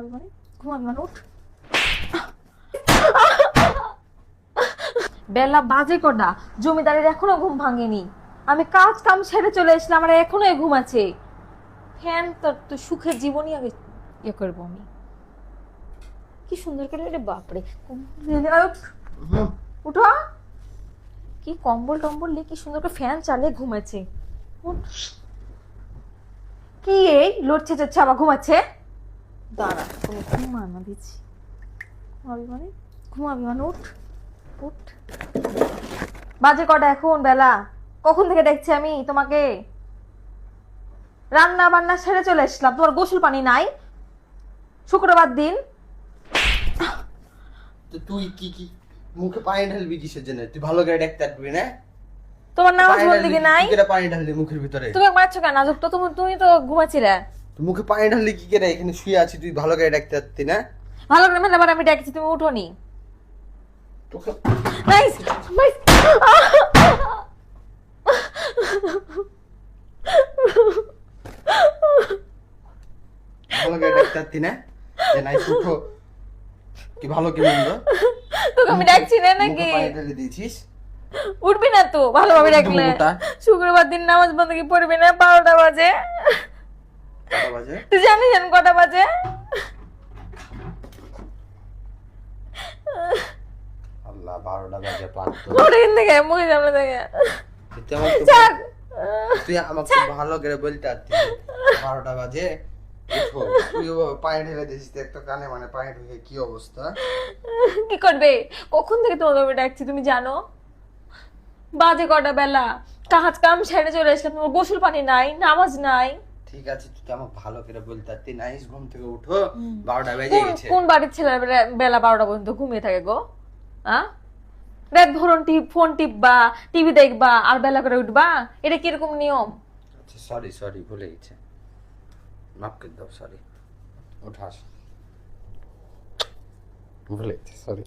ঘুমাবি মানে ঘুমাবি মানে উঠ। বেলা বাজে কটা, জমিদারের এখনো ঘুম ভাঙেনি। আমি কাজ কাম ছেড়ে চলে এসলাম, আমার এখনো ঘুম আছে। ফ্যান তো সুখের জীবনই আগে ইয়ে করবো আমি। কি সুন্দর করে, রে বাপরে। উঠো। কি কম্বল টম্বল নিয়ে কি সুন্দর করে ফ্যান চালিয়ে ঘুমাচ্ছে। কি এই লড়ছে যাচ্ছে আবার ঘুমাচ্ছে। দাঁড়া, তুমি ঘুমানো দিচ্ছি। ঘুমাবি মানে উঠ উঠ। বাজে কটা এখন বেলা? কখন থেকে দেখছি আমি তোমাকে? রান্না বান্না ছেড়ে চলে এসলাম, তোমার গোসল পানি নাই? শুক্রবার দিন। তো তুই কি কি মুখে পানি ঢালবি কিসের জন্য? তুই ভালো করে দেখতে পারবি না? তোমার নামাজ বলতে কি নাই? কি করে পানি ঢাললি মুখের ভিতরে? তুমি মারছো কেন? আজব তো, তুমি তো ঘুমাচ্ছিলে। তুই মুখে পানি ঢাললি কি করে? এখানে শুয়ে আছি, তুই ভালো করে দেখতে পারতি না? ভালো করে মেলা আমি ডেকেছি, তুমি উঠোনি। তোকে নাইস নাইস। ভালো করে দেখতে পারতি না? যে নাই উঠো। কি ভালো কি মন্দ? তোকে আমি ডাকছি না নাকি? মুখে পানি ঢেলে দিয়েছিস। উঠবি না তো ভালোভাবে ডাকলে? শুক্রবার দিন নামাজ বন্ধ কি পড়বি না? 12টা বাজে। কটা বাজে? তুই জানিস কটা বাজে? আল্লাহ, 12টা বাজে পাঁচ। ওদিন থেকে মুখে সামনে থেকে ছাড়। তুই আমাকে ভালো করে বলতে পারতিস 12টা বাজে উঠো। তুই পানি ঢেলে দিয়েছিস, একটা কানে মানে পানি ঢুকে কি অবস্থা। কি করবে? কখন থেকে তোমাকে আমি ডাকছি তুমি জানো? বাজে কটা বেলা, কাজ কাম ছেড়ে চলে আসলাম, তোমার গোসল পানি নাই, নামাজ নাই। ঠিক আছে, তুই তো আমাকে ভালো করে বলতে পারতি। নাইস, ঘুম থেকে উঠো, 12টা বেজে গেছে। কোন বাড়ির ছেলে বেলা 12টা পর্যন্ত ঘুমিয়ে থাকে গো? রাত ধরুন ফোন টিপবা, টিভি দেখবা, আর বেলা করে উঠবা? এটা কিরকম নিয়ম? আচ্ছা সরি সরি, ভুলে গেছে, মাফ করে দাও, সরি। উঠাস, ভুলে গেছে, সরি।